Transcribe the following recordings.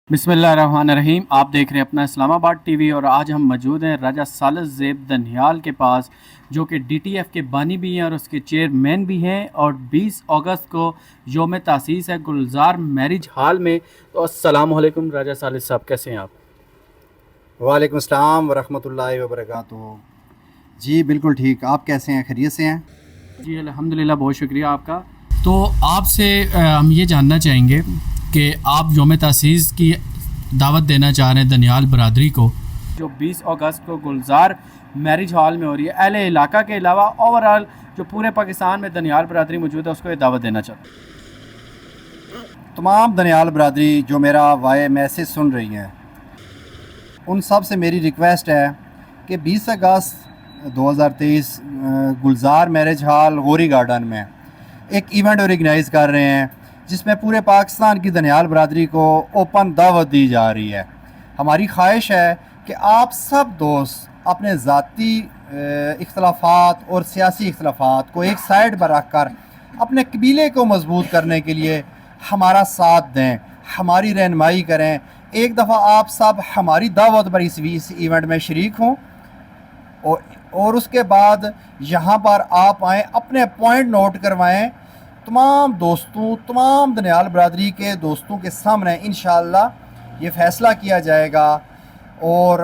बिस्मिल्लाहिर्रहमानिर्रहीम। आप देख रहे हैं अपना इस्लामाबाद टीवी और आज हम मौजूद हैं राजा सालिस ज़ेब दनियाल के पास, जो कि डीटीएफ के बानी भी हैं और उसके चेयरमैन भी हैं। और 20 अगस्त को योम तासीस है गुलजार मैरिज हॉल में। तो अस्सलाम वालेकुम राजा सालिस साहब, कैसे हैं आप? वालेकुम अस्सलाम वरहमतुल्लाहि वबरकातुहू। जी बिल्कुल ठीक, आप कैसे हैं? खैरियत से हैं? जी अल्हम्दुलिल्लाह, बहुत शुक्रिया आपका। तो आपसे हम ये जानना चाहेंगे कि आप योम तासीस की दावत देना चाह रहे हैं दनियाल बरादरी को, जो 20 अगस्त को गुलजार मैरिज हॉल में हो रही है। अहले इलाका के अलावा ओवरऑल जो पूरे पाकिस्तान में दनियाल बरादरी मौजूद है, उसको ये दावत देना चाहते हैं। तमाम दनियाल बरादरी जो मेरा वाय मैसेज सुन रही हैं, उन सब से मेरी रिक्वेस्ट है कि 20 अगस्त 2023 गुलजार मैरिज हॉल गौरी गार्डन में एक इवेंट ऑर्गेनाइज़ कर रहे हैं, जिसमें पूरे पाकिस्तान की दनियाल बरादरी को ओपन दावत दी जा रही है। हमारी ख्वाहिश है कि आप सब दोस्त अपने ज़ाती इख्तलाफात और सियासी इख्तलाफात को एक साइड पर रख कर अपने कबीले को मजबूत करने के लिए हमारा साथ दें, हमारी रहनुमाई करें। एक दफ़ा आप सब हमारी दावत पर इस इवेंट में शरीक हों और उसके बाद यहाँ पर आप आएँ, अपने पॉइंट नोट करवाएँ। तमाम दोस्तों, तमाम दनियाल बरादरी के दोस्तों के सामने इंशाअल्लाह ये फ़ैसला किया जाएगा और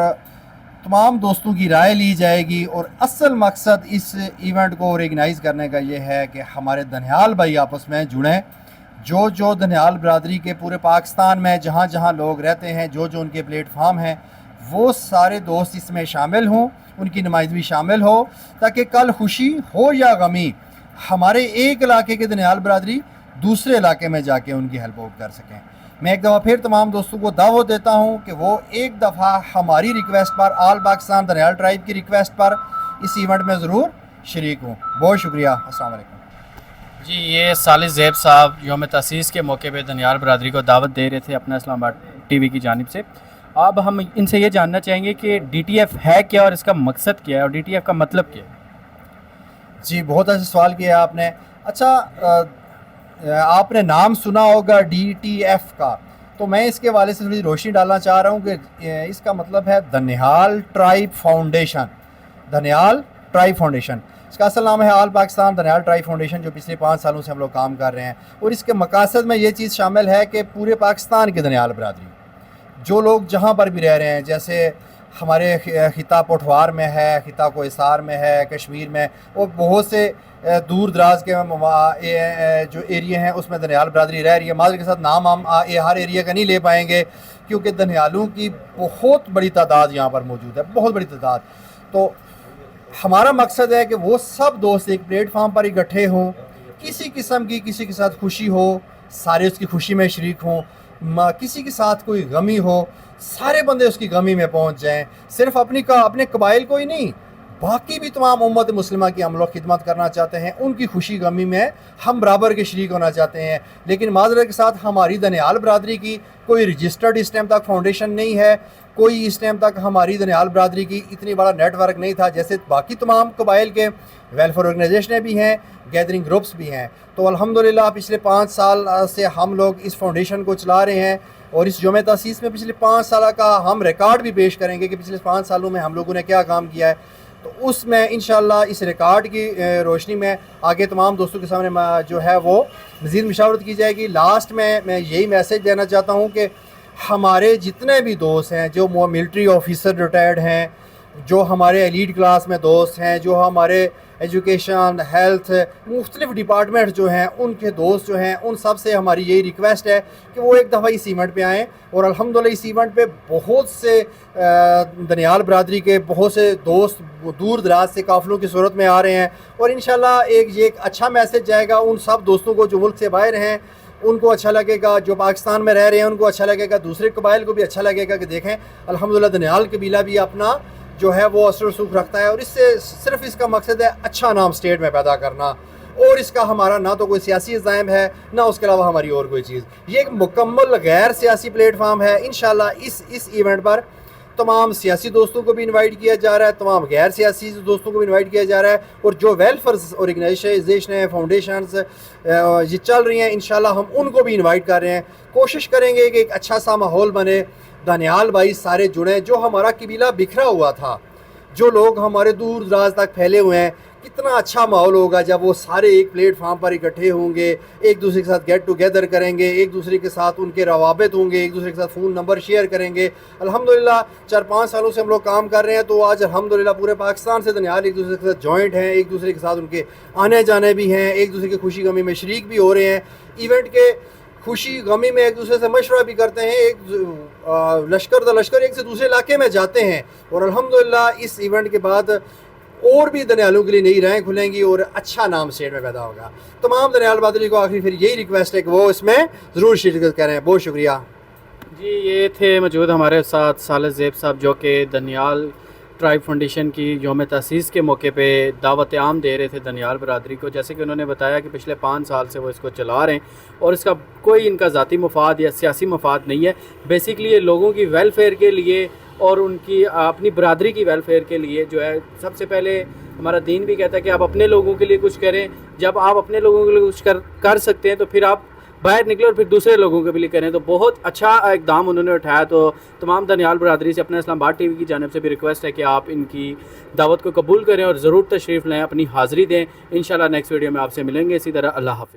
तमाम दोस्तों की राय ली जाएगी। और असल मकसद इस इवेंट को ऑर्गेनाइज़ करने का ये है कि हमारे दनियाल भाई आपस में जुड़ें। जो दनियाल बरादरी के पूरे पाकिस्तान में जहाँ जहाँ लोग रहते हैं, जो उनके प्लेटफार्म हैं, वो सारे दोस्त इसमें शामिल हों, उनकी नुमाइंदगी शामिल हो, ताकि कल खुशी हो या गमी हमारे एक इलाके के दनियाल बरादरी दूसरे इलाके में जाके उनकी हेल्प आउट कर सकें। मैं एक दफ़ा फिर तमाम दोस्तों को दावत देता हूँ कि वो एक दफ़ा हमारी रिक्वेस्ट पर, आल पाकिस्तान दनियाल ट्राइब की रिक्वेस्ट पर इस इवेंट में ज़रूर शरीक हूँ। बहुत शुक्रिया। अस्सलाम वालेकुम। जी, ये सालिस ज़ेब साहब योम तासीस के मौके पे दनियाल बरादरी को दावत दे रहे थे अपना इस्लामाबाद टीवी की जानिब से। अब हम इनसे ये जानना चाहेंगे कि डीटीएफ है क्या और इसका मकसद क्या है और डीटीएफ का मतलब क्या है? जी, बहुत अच्छा सवाल किया आपने। अच्छा, आपने नाम सुना होगा डीटीएफ का, तो मैं इसके वाले से थोड़ी रोशनी डालना चाह रहा हूँ कि इसका मतलब है Daniyal tribe foundation. Daniyal tribe foundation इसका असल नाम है आल पाकिस्तान दनियाल ट्राइब फाउंडेशन, जो पिछले 5 सालों से हम लोग काम कर रहे हैं। और इसके मकासद में ये चीज़ शामिल है कि पूरे पाकिस्तान के दनियाल बरादरी, जो लोग जहाँ पर भी रह रहे हैं, जैसे हमारे खिता पोठवार में है, खिता कोहिसार में है, कश्मीर में, और बहुत से दूर दराज के जो एरिया हैं उसमें दनियाल बरादरी रह रही है। माजरे के साथ नाम हम हर एरिया का नहीं ले पाएंगे, क्योंकि दनियालों की बहुत बड़ी तादाद यहाँ पर मौजूद है, बहुत बड़ी तादाद। तो हमारा मकसद है कि वो सब दोस्त एक प्लेटफार्म पर इकट्ठे हों, किसी किस्म की किसी के साथ खुशी हो, सारे उसकी खुशी में शरीक हों, किसी के साथ कोई गमी हो, सारे बंदे उसकी गमी में पहुंच जाएं। सिर्फ अपने कबाइल को ही नहीं, बाकी भी तमाम उम्मत मुस्लिमा की हम लोग खिदमत करना चाहते हैं, उनकी खुशी गमी में हम बराबर के शरीक होना चाहते हैं। लेकिन माजरत के साथ हमारी दनियाल बरादरी की कोई रजिस्टर्ड इस टाइम तक फाउंडेशन नहीं है, कोई इस टाइम तक हमारी दनियाल बरादरी की इतनी बड़ा नेटवर्क नहीं था जैसे बाकी तमाम कबाइल के वेलफेयर ऑर्गेनाइजेशनें भी हैं, गैदरिंग ग्रुप्स भी हैं। तो अल्हम्दुलिल्लाह पिछले 5 साल से हम लोग इस फाउंडेशन को चला रहे हैं और इस योम तासीस में पिछले 5 साल का हम रिकॉर्ड भी पेश करेंगे कि पिछले 5 सालों में हम लोगों ने क्या काम किया है। तो उसमें इंशाअल्लाह इस रिकॉर्ड की रोशनी में आगे तमाम दोस्तों के सामने जो है वो मज़ीद मशावरत की जाएगी। लास्ट में मैं यही मैसेज देना चाहता हूँ कि हमारे जितने भी दोस्त हैं, जो मिलिट्री ऑफिसर रिटायर्ड हैं, जो हमारे एलीट क्लास में दोस्त हैं, जो हमारे एजुकेशन, हेल्थ, मुख्तलिफ डिपार्टमेंट जो हैं, उनके दोस्त जो हैं, उन सब से हमारी यही रिक्वेस्ट है कि वो एक दफ़ा इस इवेंट पे आएँ। और अल्हम्दुलिल्लाह इस इवेंट पे बहुत से दनियाल बरादरी के बहुत से दोस्त दूर दराज से काफ़िलों की सूरत में आ रहे हैं। और इंशाल्लाह ये एक अच्छा मैसेज जाएगा उन सब दोस्तों को जो मुल्क से बाहर हैं, उनको अच्छा लगेगा, जो पाकिस्तान में रह रहे हैं उनको अच्छा लगेगा, दूसरे कबाइल को भी अच्छा लगेगा कि देखें अल्हम्दुलिल्लाह दनियाल कबीला भी अपना जो है वो असर सुख रखता है। और इससे सिर्फ इसका मकसद है अच्छा नाम स्टेट में पैदा करना, और इसका हमारा ना तो कोई सियासी इल्ज़ाम है, ना उसके अलावा हमारी और कोई चीज़। ये एक मुकम्मल गैर सियासी प्लेटफार्म है। इंशाल्लाह इस इवेंट पर تمام سیاسی دوستوں کو بھی انوائٹ کیا جا رہا ہے, تمام غیر سیاسی دوستوں کو بھی انوائٹ کیا جا رہا ہے, اور جو ویلفیئر آرگنائزیشن ہیں, فاؤنڈیشنز یہ چل رہی ہیں, انشاءاللہ ہم ان کو بھی انوائٹ کر رہے ہیں. کوشش کریں گے کہ ایک اچھا سا ماحول بنے, دانیال بھائی سارے جڑیں. جو ہمارا قبیلہ بکھرا ہوا تھا, جو لوگ ہمارے دور دراز تک پھیلے ہوئے ہیں, کتنا اچھا ماحول ہوگا جب وہ سارے ایک پلیٹ فارم پر اکٹھے ہوں گے, ایک دوسرے کے ساتھ گیٹ ٹوگیدر کریں گے, ایک دوسرے کے ساتھ ان کے روابط ہوں گے, ایک دوسرے کے ساتھ فون نمبر شیئر کریں گے. الحمدللہ 4-5 سالوں سے ہم لوگ کام کر رہے ہیں, تو آج الحمدللہ پورے پاکستان سے دانیال ایک دوسرے کے ساتھ جوائنٹ ہیں, ایک دوسرے کے ساتھ ان کے آنے جانے بھی ہیں, ایک دوسرے کی خوشی غمی میں شریک بھی ہو رہے ہیں. ایونٹ کے خوشی غمی میں ایک دوسرے سے مشورہ بھی کرتے ہیں, ایک لشکر دا لشکر ایک سے دوسرے علاقے میں جاتے ہیں. اور الحمدللہ اس ایونٹ کے بعد اور بھی دنیالوں کے لیے نئی راہیں کھلیں گی اور اچھا نام اسٹیٹ میں پیدا ہوگا. تمام دانیال برادری کو آخری پھر یہی ریکویسٹ ہے کہ وہ اس میں ضرور شرکت کریں. بہت شکریہ جی. یہ تھے موجود ہمارے ساتھ صالح زیب صاحب, جو کہ دانیال ٹرائب فاؤنڈیشن کی یوم تاسیس کے موقع پہ دعوت عام دے رہے تھے دانیال برادری کو. جیسے کہ انہوں نے بتایا کہ پچھلے 5 سال سے وہ اس کو چلا رہے ہیں, اور اس کا کوئی ان کا ذاتی مفاد یا سیاسی مفاد نہیں ہے. بیسیکلی یہ لوگوں کی ویلفیئر کے لیے اور ان کی اپنی برادری کی ویلفیئر کے لیے جو ہے. سب سے پہلے ہمارا دین بھی کہتا ہے کہ آپ اپنے لوگوں کے لیے کچھ کریں. جب آپ اپنے لوگوں کے لیے کچھ کر سکتے ہیں تو پھر آپ باہر نکلے اور پھر دوسرے لوگوں کے بھی لیے کریں. تو بہت اچھا اقدام انہوں نے اٹھایا. تو تمام دانیال برادری سے اپنا اسلام آباد ٹی وی کی جانب سے بھی ریکویسٹ ہے کہ آپ ان کی دعوت کو قبول کریں اور ضرور تشریف لیں, اپنی حاضری دیں. انشاءاللہ نیکسٹ ویڈیو میں آپ سے ملیں گے اسی طرح. اللہ حافظ.